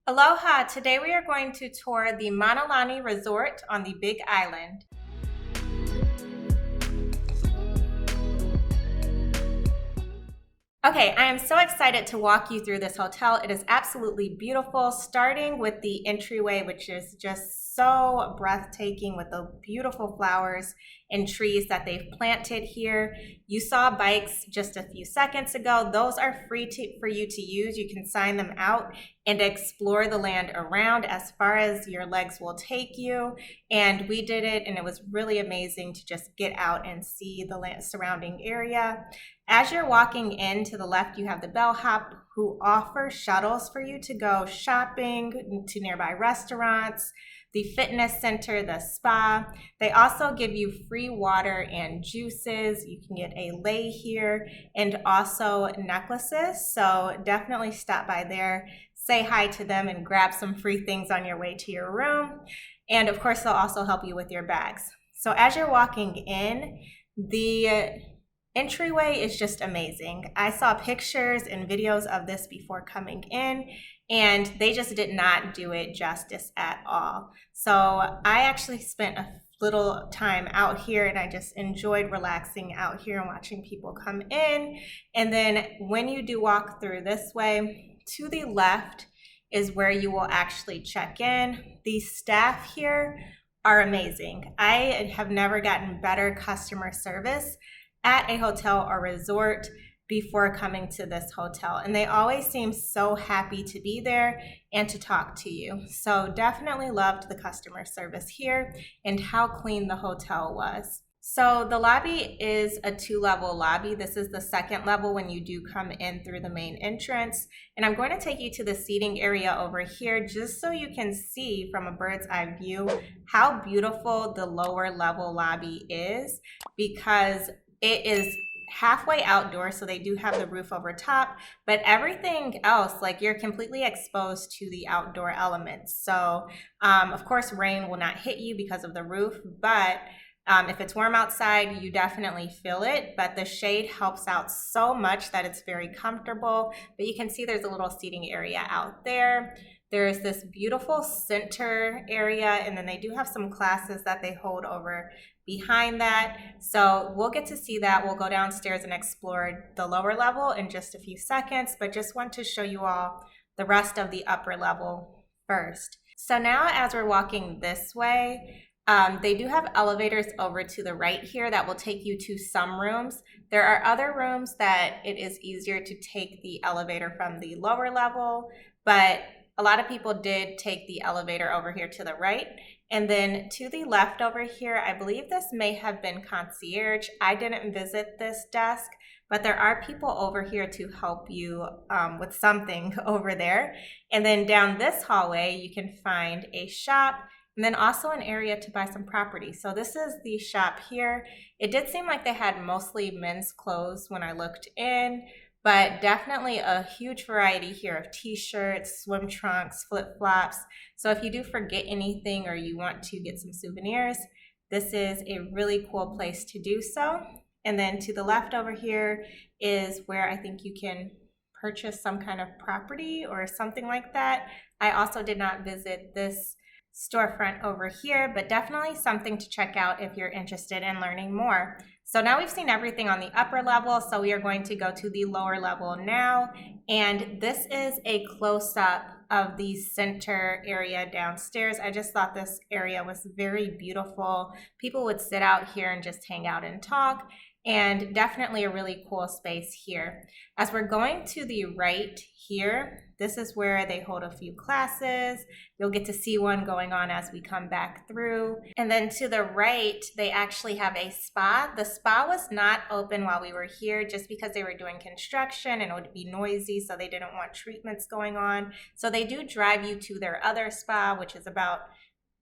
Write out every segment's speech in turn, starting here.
Aloha! Today we are going to tour the Mauna Lani Resort on the Big Island. Okay, I am so excited to walk you through this hotel. It is absolutely beautiful, starting with the entryway, which is just so breathtaking with the beautiful flowers and trees that they've planted here. You saw bikes just a few seconds ago. Those are free for you to use. You can sign them out and explore the land around as far as your legs will take you. And we did it, and it was really amazing to just get out and see the surrounding area. As you're walking in to the left, you have the bellhop who offers shuttles for you to go shopping to nearby restaurants, the fitness center, the spa. They also give you free water and juices. You can get a lei here and also necklaces. So definitely stop by there, say hi to them, and grab some free things on your way to your room. And of course, they'll also help you with your bags. So as you're walking in, the entryway is just amazing. I saw pictures and videos of this before coming in, and they just did not do it justice at all. So I actually spent a little time out here, and I just enjoyed relaxing out here and watching people come in. And then when you do walk through this way, to the left is where you will actually check in. The staff here are amazing. I have never gotten better customer service at a hotel or resort before coming to this hotel, and they always seem so happy to be there and to talk to you. So definitely loved the customer service here and how clean the hotel was. So the lobby is a 2-level lobby. This is the second level when you do come in through the main entrance. And I'm going to take you to the seating area over here just so you can see from a bird's eye view how beautiful the lower level lobby is, because it is halfway outdoors, so they do have the roof over top, but everything else, like, you're completely exposed to the outdoor elements. So of course rain will not hit you because of the roof, but if it's warm outside, you definitely feel it, but the shade helps out so much that it's very comfortable. But you can see there's a little seating area out there. There's this beautiful center area, and then they do have some classes that they hold over behind that. So we'll get to see that. We'll go downstairs and explore the lower level in just a few seconds, but just want to show you all the rest of the upper level first. So now as we're walking this way, they do have elevators over to the right here that will take you to some rooms. There are other rooms that it is easier to take the elevator from the lower level, but a lot of people did take the elevator over here to the right. And then to the left over here, I believe this may have been concierge. I didn't visit this desk, but there are people over here to help you with something over there. And then down this hallway, you can find a shop and then also an area to buy some property. So this is the shop here. It did seem like they had mostly men's clothes when I looked in, but definitely a huge variety here of t-shirts, swim trunks, flip-flops. So if you do forget anything or you want to get some souvenirs, this is a really cool place to do so. And then to the left over here is where I think you can purchase some kind of property or something like that. I also did not visit this storefront over here, but definitely something to check out if you're interested in learning more. So now we've seen everything on the upper level, so we are going to go to the lower level now. And this is a close-up of the center area downstairs. I just thought this area was very beautiful. People would sit out here and just hang out and talk, and definitely a really cool space here. As we're going to the right here, this is where they hold a few classes. You'll get to see one going on as we come back through. And then to the right, they actually have a spa. The spa was not open while we were here just because they were doing construction and it would be noisy, so they didn't want treatments going on. So they do drive you to their other spa, which is about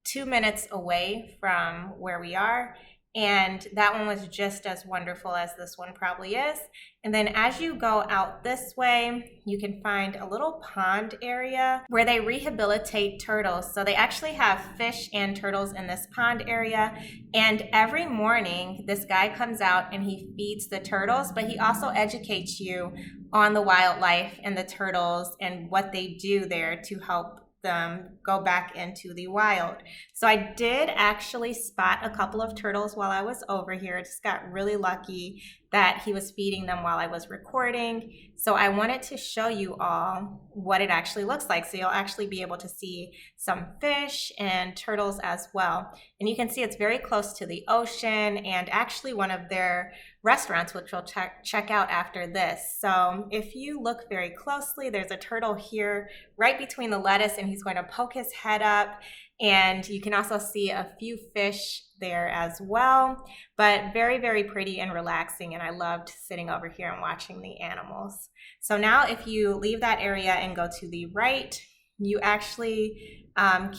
2 minutes away from where we are. And that one was just as wonderful as this one probably is. And then as you go out this way, you can find a little pond area where they rehabilitate turtles. So they actually have fish and turtles in this pond area. And every morning, this guy comes out and he feeds the turtles, but he also educates you on the wildlife and the turtles and what they do there to help them go back into the wild. So I did actually spot a couple of turtles while I was over here. I just got really lucky that he was feeding them while I was recording. So I wanted to show you all what it actually looks like. So you'll actually be able to see some fish and turtles as well. And you can see it's very close to the ocean and actually one of their restaurants, which we'll check out after this. So if you look very closely, there's a turtle here right between the lettuce, and he's going to poke his head up. And you can also see a few fish there as well, but very, very pretty and relaxing. And I loved sitting over here and watching the animals. So now if you leave that area and go to the right, you actually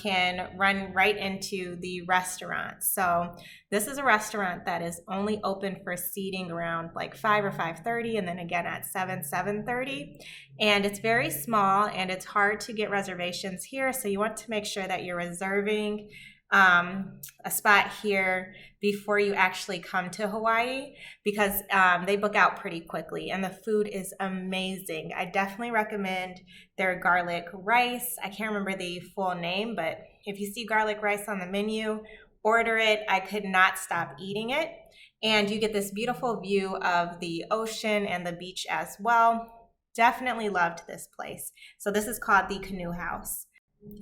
can run right into the restaurant. So this is a restaurant that is only open for seating around like 5 or 5:30, and then again at 7:30. And it's very small and it's hard to get reservations here. So you want to make sure that you're reserving a spot here before you actually come to Hawaii, because they book out pretty quickly and the food is amazing. I definitely recommend their garlic rice. I can't remember the full name, but if you see garlic rice on the menu, order it. I could not stop eating it. And you get this beautiful view of the ocean and the beach as well. Definitely loved this place. So this is called the Canoe House.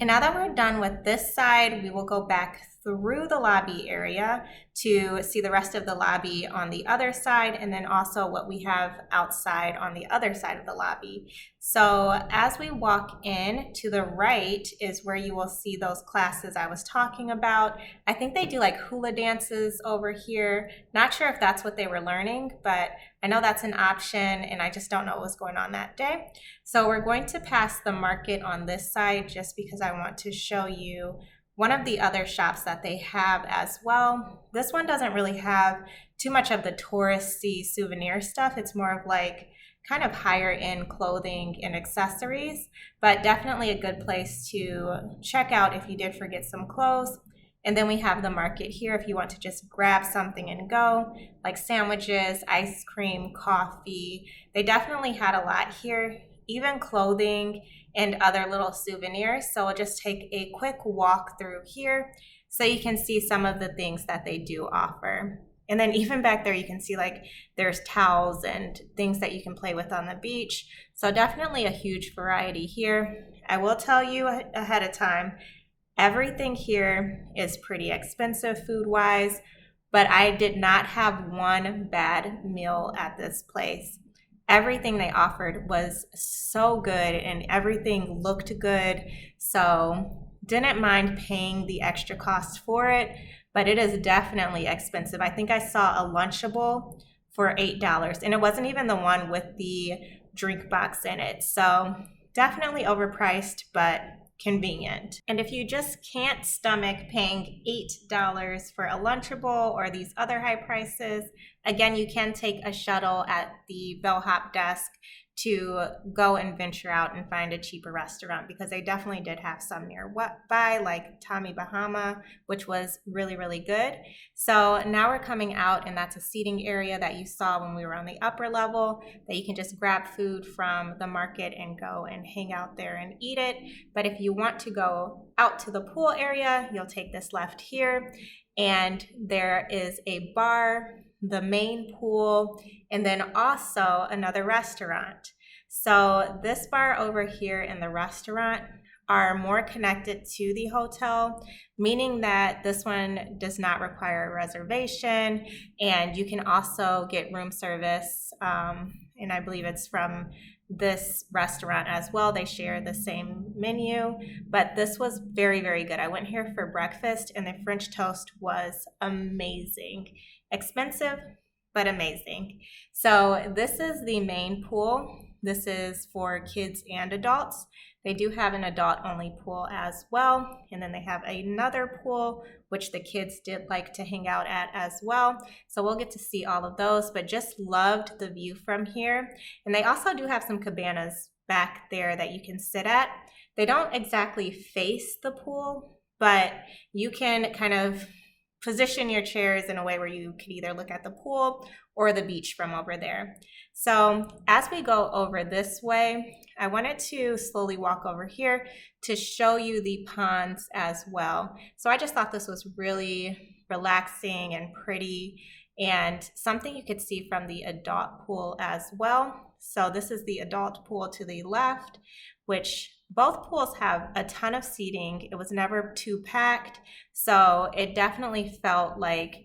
And now that we're done with this side, we will go back through the lobby area to see the rest of the lobby on the other side, and then also what we have outside on the other side of the lobby. So as we walk in, to the right is where you will see those classes I was talking about. I think they do like hula dances over here. Not sure if that's what they were learning, but I know that's an option, and I just don't know what was going on that day. So we're going to pass the market on this side just because I want to show you one of the other shops that they have as well. This one doesn't really have too much of the touristy souvenir stuff. It's more of like kind of higher end clothing and accessories, but definitely a good place to check out if you did forget some clothes. And then we have the market here if you want to just grab something and go, like sandwiches, ice cream, coffee. They definitely had a lot here, even clothing and other little souvenirs. So we'll just take a quick walk through here so you can see some of the things that they do offer. And then even back there, you can see like there's towels and things that you can play with on the beach. So definitely a huge variety here. I will tell you ahead of time, everything here is pretty expensive food-wise, but I did not have one bad meal at this place. Everything they offered was so good and everything looked good. So didn't mind paying the extra cost for it, but it is definitely expensive. I think I saw a Lunchable for $8, and it wasn't even the one with the drink box in it. So definitely overpriced, but convenient. And if you just can't stomach paying $8 for a Lunchable or these other high prices, again, you can take a shuttle at the bellhop desk to go and venture out and find a cheaper restaurant, because they definitely did have some nearby, like Tommy Bahama, which was really, really good. So now we're coming out, and that's a seating area that you saw when we were on the upper level, that you can just grab food from the market and go and hang out there and eat it. But if you want to go out to the pool area, you'll take this left here, and there is a bar, the main pool, and then also another restaurant. So this bar over here and the restaurant are more connected to the hotel, meaning that this one does not require a reservation, and you can also get room service, and I believe it's from this restaurant as well. They share the same menu, but this was very, very good. I went here for breakfast, and the French toast was amazing. Expensive, but amazing. So this is the main pool. This is for kids and adults. They do have an adult-only pool as well, and then they have another pool which the kids did like to hang out at as well. So we'll get to see all of those, but just loved the view from here. And they also do have some cabanas back there that you can sit at. They don't exactly face the pool, but you can kind of position your chairs in a way where you could either look at the pool or the beach from over there. So as we go over this way, I wanted to slowly walk over here to show you the ponds as well. So I just thought this was really relaxing and pretty, and something you could see from the adult pool as well. So this is the adult pool to the left, which both pools have a ton of seating. It was never too packed, so it definitely felt like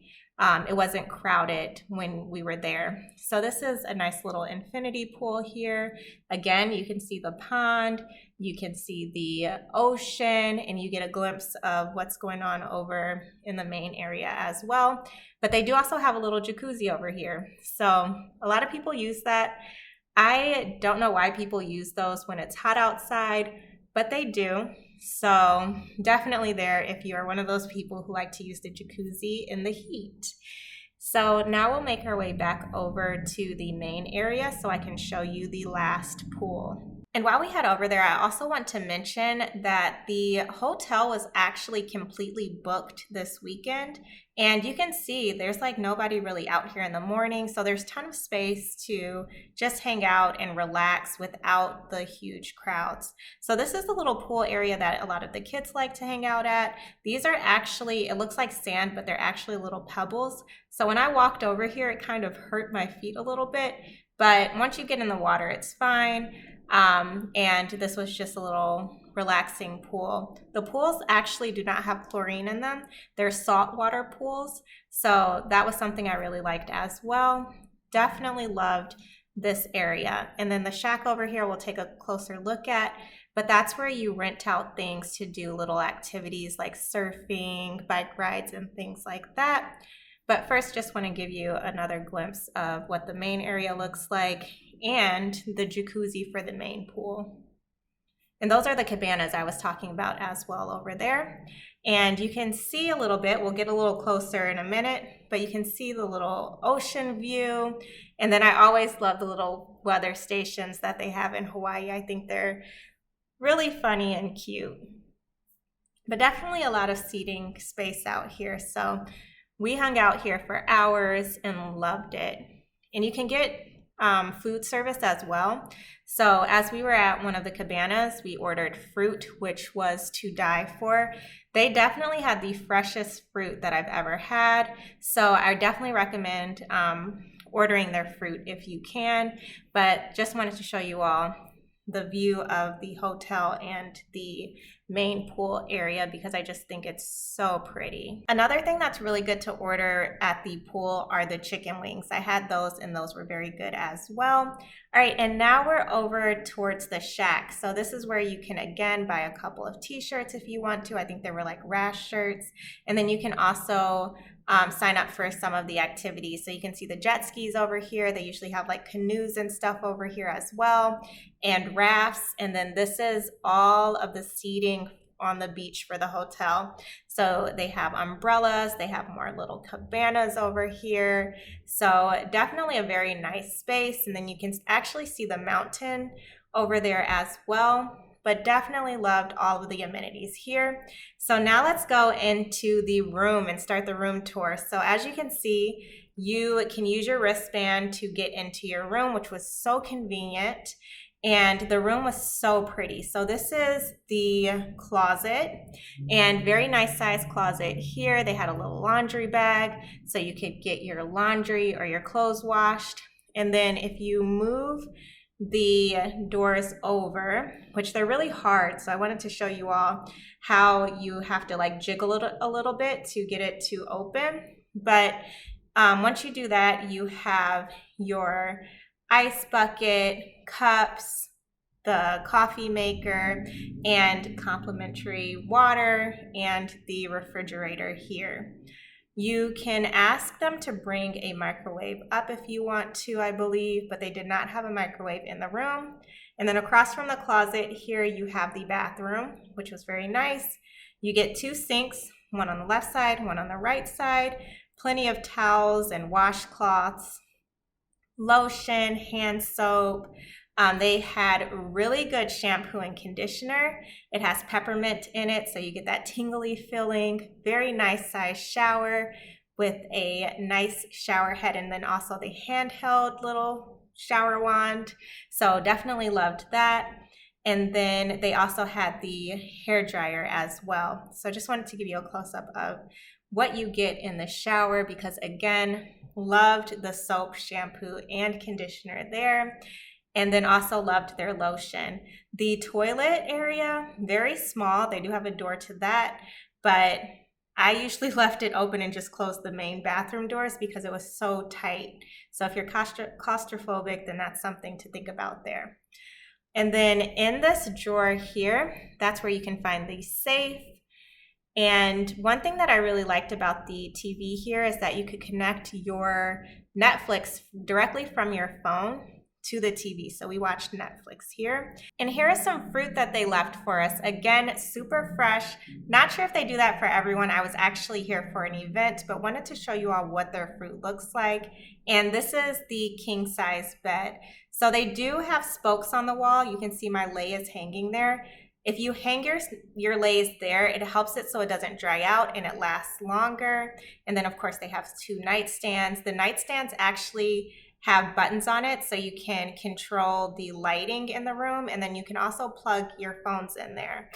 it wasn't crowded when we were there. So this is a nice little infinity pool here. Again, you can see the pond, you can see the ocean, and you get a glimpse of what's going on over in the main area as well. But they do also have a little jacuzzi over here. So a lot of people use that. I don't know why people use those when it's hot outside, but they do. So definitely there if you are one of those people who like to use the jacuzzi in the heat. So now we'll make our way back over to the main area so I can show you the last pool. And while we head over there, I also want to mention that the hotel was actually completely booked this weekend. And you can see there's like nobody really out here in the morning. So there's a ton of space to just hang out and relax without the huge crowds. So this is the little pool area that a lot of the kids like to hang out at. These are actually, it looks like sand, but they're actually little pebbles. So when I walked over here, it kind of hurt my feet a little bit. But once you get in the water, it's fine. And this was just a little relaxing pool. The pools actually do not have chlorine in them. They're saltwater pools. So that was something I really liked as well. Definitely loved this area. And then the shack over here we'll take a closer look at, but that's where you rent out things to do little activities like surfing, bike rides, and things like that. But first, just want to give you another glimpse of what the main area looks like and the jacuzzi for the main pool. And those are the cabanas I was talking about as well over there. And you can see a little bit, we'll get a little closer in a minute, but you can see the little ocean view. And then I always love the little weather stations that they have in Hawaii. I think they're really funny and cute. But definitely a lot of seating space out here. So we hung out here for hours and loved it. And you can get food service as well. So as we were at one of the cabanas, we ordered fruit, which was to die for. They definitely had the freshest fruit that I've ever had. So I definitely recommend ordering their fruit if you can. But just wanted to show you all the view of the hotel and the main pool area because I just think it's so pretty. Another thing that's really good to order at the pool are the chicken wings. I had those and those were very good as well. All right, and now we're over towards the shack. So this is where you can again buy a couple of t-shirts if you want to. I think they were like rash shirts. And then you can also sign up for some of the activities. So you can see the jet skis over here. They usually have like canoes and stuff over here as well, and rafts. And then this is all of the seating on the beach for the hotel. So they have umbrellas, they have more little cabanas over here. So definitely a very nice space. And then you can actually see the mountain over there as well. But definitely loved all of the amenities here. So now let's go into the room and start the room tour. So as you can see, you can use your wristband to get into your room, which was so convenient. And the room was so pretty. So this is the closet, and very nice size closet here. They had a little laundry bag so you could get your laundry or your clothes washed. And then if you move the doors over, which they're really hard, so I wanted to show you all how you have to like jiggle it a little bit to get it to open. But once you do that, you have your ice bucket, cups, the coffee maker, and complimentary water, and the refrigerator here. You can ask them to bring a microwave up if you want to, I believe, but they did not have a microwave in the room. And then across from the closet here, you have the bathroom, which was very nice. You get 2 sinks, one on the left side, one on the right side, plenty of towels and washcloths, lotion, hand soap. They had really good shampoo and conditioner. It has peppermint in it, so you get that tingly feeling. Very nice size shower, with a nice shower head, and then also the handheld little shower wand. So definitely loved that. And then they also had the hair dryer as well. So I just wanted to give you a close-up of what you get in the shower, because again, loved the soap, shampoo, and conditioner there. And then also loved their lotion. The toilet area, very small. They do have a door to that, but I usually left it open and just closed the main bathroom doors because it was so tight. So if you're claustrophobic, then that's something to think about there. And then in this drawer here, that's where you can find the safe. And one thing that I really liked about the TV here is that you could connect your Netflix directly from your phone to the TV. So we watched Netflix here. And here is some fruit that they left for us. Again, super fresh. Not sure if they do that for everyone. I was actually here for an event, but wanted to show you all what their fruit looks like. And this is the king size bed. So they do have spokes on the wall. You can see my lei is hanging there. If you hang your leis there, it helps it so it doesn't dry out and it lasts longer. And then of course they have 2 nightstands. The nightstands actually have buttons on it so you can control the lighting in the room, and then you can also plug your phones in there.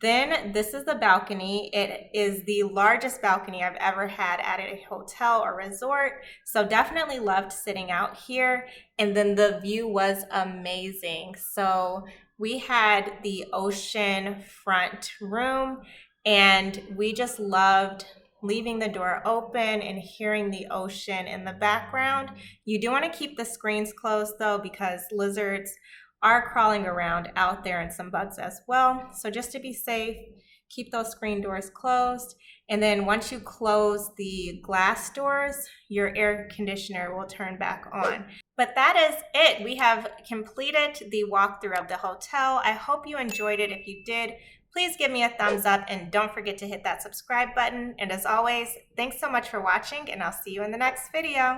Then this is the balcony. It is the largest balcony I've ever had at a hotel or resort. So definitely loved sitting out here. And then the view was amazing. So we had the ocean front room, and we just loved leaving the door open and hearing the ocean in the background. You do want to keep the screens closed though, because lizards are crawling around out there, and some bugs as well. So just to be safe, keep those screen doors closed. And then once you close the glass doors, your air conditioner will turn back on. But that is it. We have completed the walkthrough of the hotel. I hope you enjoyed it. If you did, please give me a thumbs up and don't forget to hit that subscribe button. And as always, thanks so much for watching, and I'll see you in the next video.